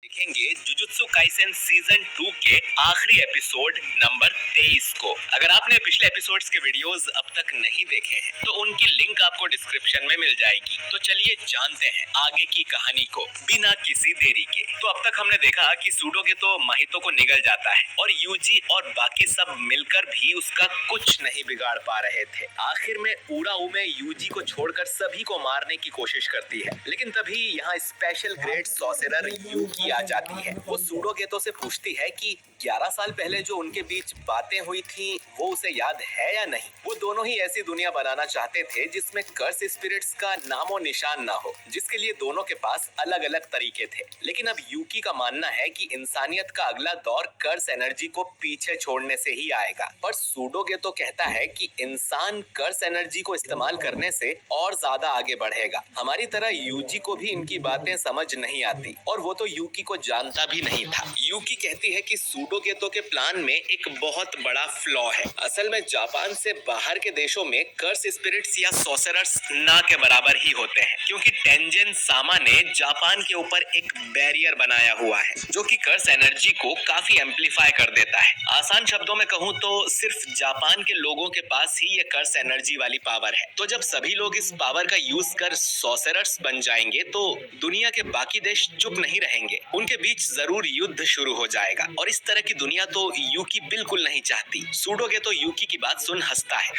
देखेंगे jujutsu Kaisen season 2 के आखिरी एपिसोड नंबर 23 को। अगर आपने पिछले एपिसोड्स के वीडियोस अब तक नहीं देखे हैं तो उनकी लिंक आपको डिस्क्रिप्शन में मिल जाएगी। तो चलिए जानते हैं आगे की कहानी को बिना किसी देरी के। तो अब तक हमने देखा कि सूडोगे तो माहितो को निगल जाता है और यूजी और बाकी सब मिलकर भी उसका कुछ नहीं बिगाड़ पा रहे थे। आखिर में उड़ाउमे यूजी को छोड़कर सभी को मारने की कोशिश करती है, लेकिन तभी यहाँ स्पेशल ग्रेड सॉर्सरर यूकी आ जाती है। वो सूडोगेतो से पूछती है कि 11 साल पहले जो उनके बीच बातें हुई थी वो उसे याद है या नहीं। वो दोनों ही ऐसी दुनिया बनाना चाहते थे जिसमें कर्स स्पिरिट्स का नामो निशान ना हो, जिसके लिए दोनों के पास अलग अलग तरीके थे। लेकिन अब यूकी का मानना है कि इंसानियत का अगला दौर कर्स एनर्जी को पीछे छोड़ने से ही आएगा, पर सूडोगेतो कहता है कि इंसान कर्स एनर्जी को इस्तेमाल करने से और ज्यादा आगे बढ़ेगा। हमारी तरह यूजी को भी इनकी बातें समझ नहीं आती और वो तो यूकी को जानता भी नहीं था। यूकी कहती है कि सूडोगेतो के प्लान में एक बहुत बड़ा फ्लॉ है। असल में जापान से बाहर के देशों में कर्स स्पिरिट्स या सॉर्सरर्स ना के बराबर ही होते हैं, क्योंकि टेंजन सामा ने जापान के ऊपर एक बैरियर बनाया हुआ है जो कि कर्स एनर्जी को काफी एम्पलीफाई कर देता है। आसान शब्दों में कहूँ तो सिर्फ जापान के लोगों के पास ही ये कर्स एनर्जी वाली पावर है। तो जब सभी लोग इस पावर का यूज कर सॉर्सरर्स बन जाएंगे तो दुनिया के बाकी देश चुप नहीं रहेंगे, उनके बीच जरूर युद्ध शुरू हो जाएगा। और इस तरह की दुनिया तो यूकी बिल्कुल नहीं चाहती। सूडोगेतो यूकी की बात सुन हंसता है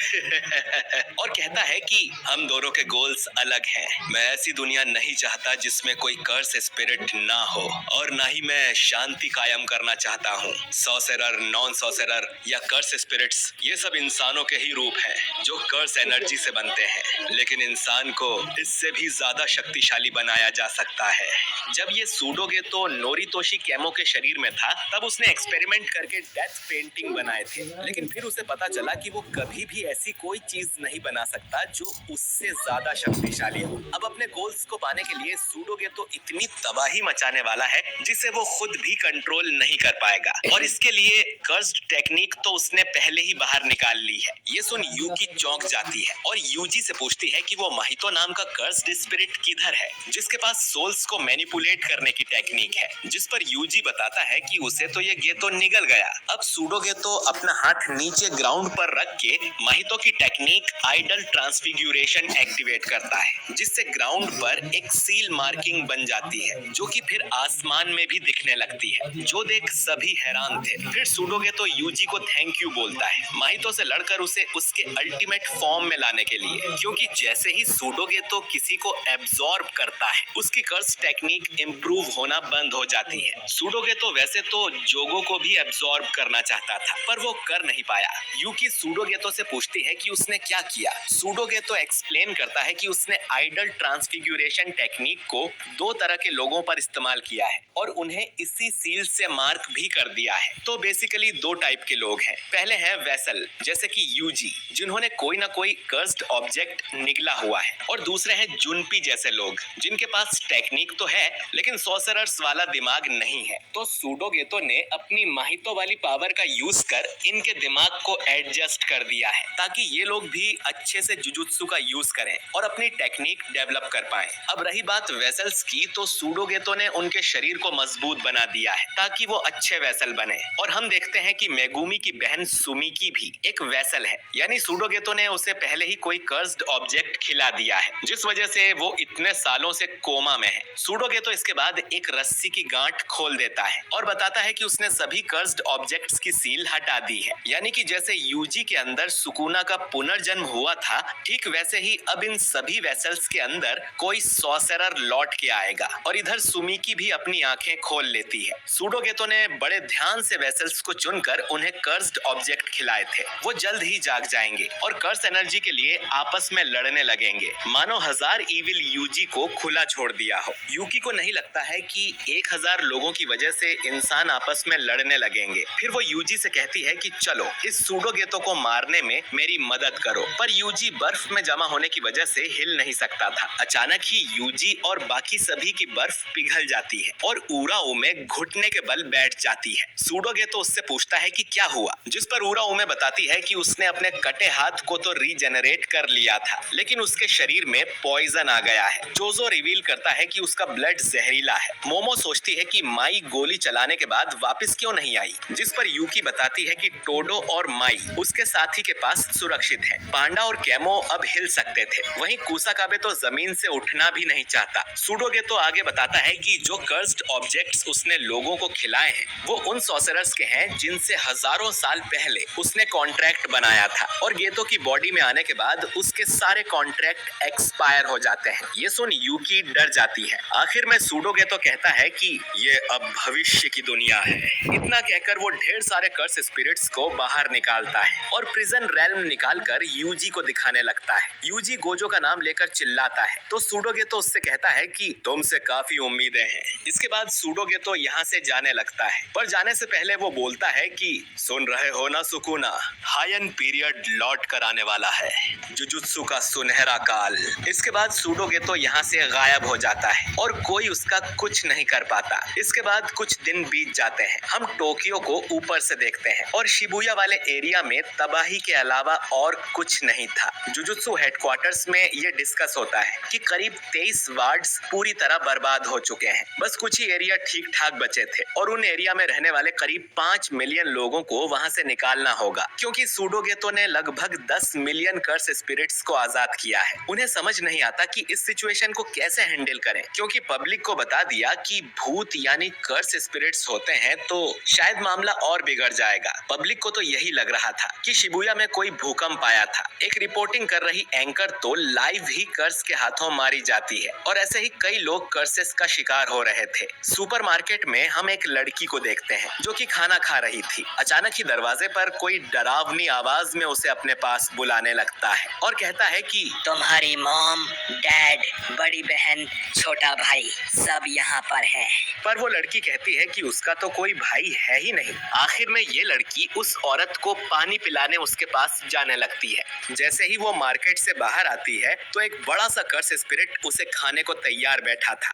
और कहता है कि हम दोनों के गोल्स अलग हैं। मैं ऐसी दुनिया नहीं चाहता जिसमें कोई कर्स स्पिरिट ना हो, और ना ही मैं शांति कायम करना चाहता हूँ। सॉर्सरर, नॉन सॉर्सरर या कर्स स्पिरिट्स, ये सब इंसानों के ही रूप हैं जो कर्स एनर्जी से बनते हैं, लेकिन इंसान को इससे भी ज्यादा शक्तिशाली बनाया जा सकता है। जब ये सूडोगेतो नोरितोशी केमो के शरीर में था तब उसने एक्सपेरिमेंट करके डेथ पेंटिंग बनाए थे, लेकिन फिर उसे पता चला कि वो कभी भी ऐसी कोई चीज नहीं बना सकता जो उससे ज्यादा शक्तिशाली हो। अब अपने गोल्स को पाने के लिए सूडोगेतो इतनी तबाही मचाने वाला है जिसे वो खुद भी कंट्रोल नहीं कर पाएगा, और इसके लिए कर्स्ड टेक्निक तो उसने पहले ही बाहर निकाल ली है। ये सुन यूकी चौंक जाती है और यूजी से पूछती है कि वो माहितो नाम का कर्स्ड स्पिरिट किधर है जिसके पास सोल्स को मैनिपुलेट करने की टेक्निक है, जिस पर यूजी बताता है कि उसे तो ये गेतो निगल गया। अब सूडोगेतो अपना हाथ नीचे ग्राउंड पर रख के माहितो की टेक्निक आइडल ट्रांसफिग्यूरेशन एक्टिवेट करता है, जिससे ग्राउंड पर एक सील मार्किंग बन जाती है जो कि फिर आसमान में भी दिखने लगती है, जो देख सभी हैरान थे। फिर सूडोगेतो यूजी को थैंक यू बोलता है माहितो से लड़कर उसे उसके अल्टीमेट फॉर्म में लाने के लिए, क्योंकि जैसे ही सूडोगेतो किसी को एब्जॉर्ब करता है उसकी कर्स टेक्निक इम्प्रूव होना बंद हो जाती है। सूडोगेतो वैसे तो जोगो को भी एब्जॉर्ब करना चाहता था पर वो कर नहीं पाया। यूकी सूडोगेतो से पूछती है कि उसने क्या किया। सूडोगेतो एक्सप्लेन करता है कि उसने आइडल ट्रांसफिग्यूरेशन टेक्निक को 2 तरह के लोगों पर इस्तेमाल किया है और उन्हें इसी सील से मार्क भी कर दिया है। तो बेसिकली 2 टाइप के लोग हैं। पहले हैं वेसल जैसे कि यूजी, जिन्होंने कोई ना कोई कर्स्ड ऑब्जेक्ट निगला हुआ है, और दूसरे हैं जुनपी जैसे लोग जिनके पास टेक्निक तो है लेकिन सॉर्सरर्स वाला दिमाग नहीं है। तो सूडोगेतो ने अपनी माहितो वाली पावर का यूज कर इनके दिमाग को एडजस्ट कर दिया है ताकि ये लोग भी अच्छे से जुजुत्सु का यूज करें और अपनी टेक्निक डेवलप कर पाएं। अब रही बात वेसल्स की, तो सूडोगेतो ने उनके शरीर को मजबूत बना दिया है ताकि वो अच्छे वेसल बने। और हम देखते हैं कि मेगुमी की बहन सुमिकी भी एक वेसल है, यानी सूडोगेतो ने उसे पहले ही कोई कर्स्ड ऑब्जेक्ट खिला दिया है जिस वजह से वो इतने सालों से कोमा में है। सूडोगेतो इसके बाद एक रस्सी की गांठ खोल देता है और बताता है कि उसने सभी कर्स्ड ऑब्जेक्ट्स की सील हटा दी है, यानी कि जैसे यूजी के अंदर सुकुना का पुनर्जन्म हुआ था ठीक वैसे ही अब इन सभी वेसल्स के अंदर कोई सॉर्सरर लौट के आएगा। और इधर सुमिकी भी अपनी आंखें खोल लेती है। सूडोगेतो ने बड़े ध्यान से वेसल्स को चुनकर उन्हें कर्स्ड ऑब्जेक्ट खिलाए थे। वो जल्द ही जाग जाएंगे और कर्स एनर्जी के लिए आपस में लड़ने लगेंगे, मानो 1000 इविल यूजी को खुला छोड़ दिया हो। यूकी को नहीं लगता है कि 1000 लोगों की वजह से इंसान आपस में लड़ने लगेंगे। फिर वो यूजी से कहती है कि चलो इस सूडोगेतो को मारने में मेरी मदद करो, पर यूजी बर्फ में जमा होने की वजह से हिल नहीं सकता था। अचानक ही यूजी और बाकी सभी की बर्फ पिघल जाती है और उराउमे घुटने के बल बैठ जाती है। सूडोगेतो उससे पूछता है कि क्या हुआ, जिस पर उराउमे बताती है कि उसने अपने कटे हाथ को तो रीजेनरेट कर लिया था लेकिन उसके शरीर में पॉइजन आ गया है। जोजो रिवील करता है कि उसका ब्लड जहरीला है। मोमो टोमो सोचती है कि माई गोली चलाने के बाद वापस क्यों नहीं आई, जिस पर यूकी बताती है कि टोडो और माई उसके साथी के पास सुरक्षित हैं। पांडा और कैमो अब हिल सकते थे, वहीं कुसाकाबे तो जमीन से उठना भी नहीं चाहता। सूडोगे तो आगे बताता है कि जो कर्स्ड ऑब्जेक्ट्स उसने लोगों को खिलाए हैं वो उन सॉर्सरर्स के हैं जिनसे हजारों साल पहले उसने कॉन्ट्रैक्ट बनाया था, और गेतो की बॉडी में आने के बाद उसके सारे कॉन्ट्रैक्ट एक्सपायर हो जाते हैं। ये सुन यूकी डर जाती है। आखिर में सूडोगे तो कहता है कि ये अब भविष्य की दुनिया है। इतना कहकर वो ढेर सारे कर्स स्पिरिट्स को बाहर निकालता है और प्रिजन रेल्म निकालकर यूजी को दिखाने लगता है। यूजी गोजो का नाम लेकर चिल्लाता है तो सूडोगे तो उससे कहता है कि तुमसे काफी उम्मीदें हैं। इसके बाद सूडोगे तो यहाँ से जाने लगता है, पर जाने से पहले वो बोलता है कि सुन रहे हो ना सुकुना, हायन पीरियड लौट कर आने वाला है, जुजुत्सु का सुनहरा काल। इसके बाद सूडोगे तो यहाँ से गायब हो जाता है और कोई उसका कुछ नहीं कर पाता। इसके बाद कुछ दिन बीत जाते हैं। हम टोक्यो को ऊपर से देखते हैं और शिबुया वाले एरिया में तबाही के अलावा और कुछ नहीं था। जुजुत्सु हेडक्वार्टर्स में ये डिस्कस होता है कि करीब 23 वार्ड्स पूरी तरह बर्बाद हो चुके हैं, बस कुछ ही एरिया ठीक ठाक बचे थे और उन एरिया में रहने वाले करीब 5 मिलियन लोगों को वहां से निकालना होगा, क्योंकि सूडोगेतो ने लगभग 10 मिलियन कर्स स्पिरिट्स को आजाद किया है। उन्हें समझ नहीं आता कि इस सिचुएशन को कैसे हैंडल करें, क्योंकि पब्लिक को बता दिया कि भूत यानी कर्स स्पिरिट्स होते हैं तो शायद मामला और बिगड़ जाएगा। पब्लिक को तो यही लग रहा था कि शिबुया में कोई भूकंप आया था। एक रिपोर्टिंग कर रही एंकर तो लाइव ही कर्स के हाथों मारी जाती है और ऐसे ही कई लोग कर्सेस का शिकार हो रहे थे। सुपरमार्केट में हम एक लड़की को देखते हैं जो कि खाना खा रही थी। अचानक ही दरवाजे पर कोई डरावनी आवाज में उसे अपने पास बुलाने लगता है और कहता है कि तुम्हारी मॉम, डैड, बड़ी बहन, छोटा भाई सब यहाँ पर हैं। पर वो लड़की कहती है कि उसका तो कोई भाई है ही नहीं। आखिर में ये लड़की उस औरत को पानी पिलाने उसके पास जाने लगती है। जैसे ही वो मार्केट से बाहर आती है तो एक बड़ा सा कर्स स्पिरिट उसे खाने को तैयार बैठा था,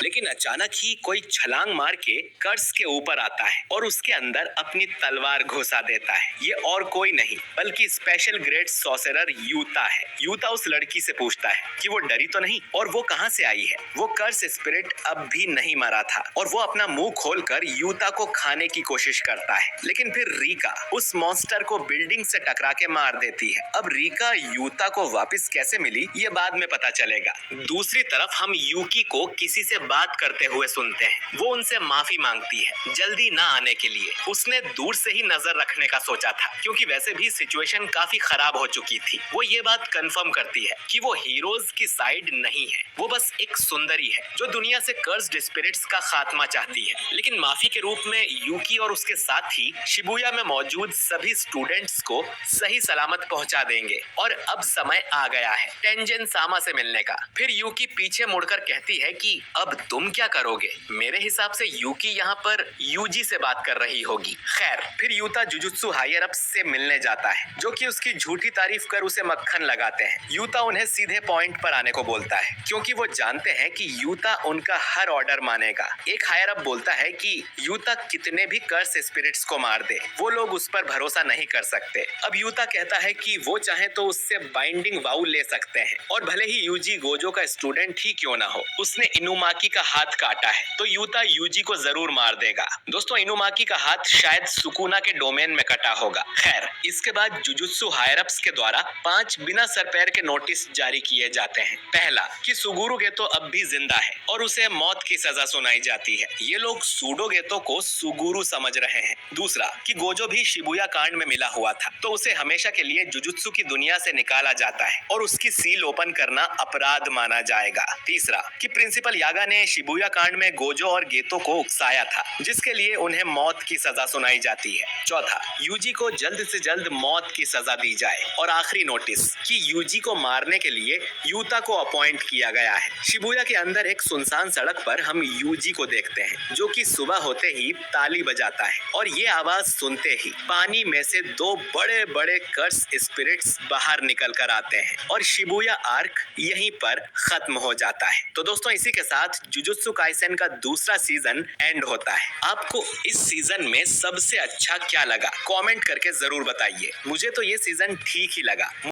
लेकिन अचानक ही कोई छलांग मार के कर्स के ऊपर आता है और उसके अंदर अपनी तलवार घुसा देता है। ये और कोई नहीं बल्कि स्पेशल ग्रेड सॉर्सरर यूता है। यूता उस लड़की से पूछता है कि वो डरी तो नहीं और वो कहाँ से आई है। वो कर्स स्पिरिट अब भी नहीं मरा था और वो अपना मुंह खोलकर यूता को खाने की कोशिश करता है, लेकिन फिर रीका उस मॉन्स्टर को बिल्डिंग से टकरा के मार देती है। अब रीका यूता को वापस कैसे मिली ये बाद में पता चलेगा। दूसरी तरफ हम यूकी को किसी से बात करते हुए सुनते हैं। वो उनसे माफी मांगती है जल्दी ना आने के लिए। उसने दूर से ही नजर रखने का सोचा था, क्योंकि वैसे भी सिचुएशन काफी खराब हो चुकी थी। वो ये बात कंफर्म करती है कि वो हीरोज की साइड नहीं है, वो बस एक सुंदरी है जो दुनिया से कर्स्ड स्पिरिट्स का खात्मा चाहती है। लेकिन माफी के रूप में यूकी और उसके साथी शिबुया में मौजूद सभी स्टूडेंट्स को सही सलामत पहुंचा देंगे और अब समय आ गया है टेंजन सामा से मिलने का। फिर यूकी पीछे मुड़कर कहती है कि अब तुम क्या करोगे। मेरे हिसाब से यूकी यहाँ पर यूजी से बात कर रही होगी। खैर, फिर यूता जुजुत्सु हायर अप से मिलने जाता है जो कि उसकी झूठी तारीफ कर उसे मक्खन लगाते हैं। यूता उन्हें सीधे पॉइंट पर आने को बोलता है क्योंकि वो जानते हैं कि यूता उनका हर ऑर्डर मानेगा। एक हायर अप बोलता है कि यूता कितने भी कर्स स्पिरिट्स को मार दे, वो लोग उस पर भरोसा नहीं कर सकते। अब यूता कहता है कि वो चाहे तो उससे बाइंडिंग वाउ ले सकते हैं और भले ही यूजी गोजो का स्टूडेंट ही क्यों ना हो, उसने इनुमाकी का हाथ काटा है तो यूता यूजी को जरूर मार देगा। दोस्तों, इनुमाकी का हाथ शायद सुकुना के डोमेन में कटा होगा। खैर, इसके बाद जुजुत्सु हायरअप्स के द्वारा 5 बिना सर पैर के नोटिस जारी किए जाते हैं। पहला कि सुगुरु गेतो अब भी जिंदा है और उसे मौत की सजा सुनाई जाती है। ये लोग सूडो गेतो को सुगुरु समझ रहे हैं। दूसरा कि गोजो भी शिबुया कांड में मिला हुआ था तो उसे हमेशा के लिए जुजुत्सु की दुनिया से निकाला जाता है और उसकी सील ओपन करना अपराध माना जाएगा। तीसरा कि प्रिंसिपल यागा ने शिबुया कांड में गोजो और गेतो को उकसाया था जिसके लिए उन्हें मौत की सजा सुनाई जाती है। चौथा, यूजी को जल्द से जल्द मौत की सजा दी जाए। और आखिरी नोटिस कि यूजी को मारने के लिए यूता को अपॉइंट किया गया है। शिबुया के अंदर एक सुनसान सड़क पर हम यूजी को देखते हैं जो कि सुबह होते ही ताली बजाता है और ये आवाज सुनते ही पानी में से 2 बड़े बड़े कर्स स्पिरिट्स बाहर निकल कर आते हैं और शिबुया आर्क यहीं पर खत्म हो जाता है। तो दोस्तों, इसी के साथ जुजुत्सु काइसेन का दूसरा सीजन एंड होता है। आपको इस सीजन में सबसे अच्छा क्या लगा कमेंट करके जरूर बताइए। मुझे तो ये सीजन ठीक ही लगा।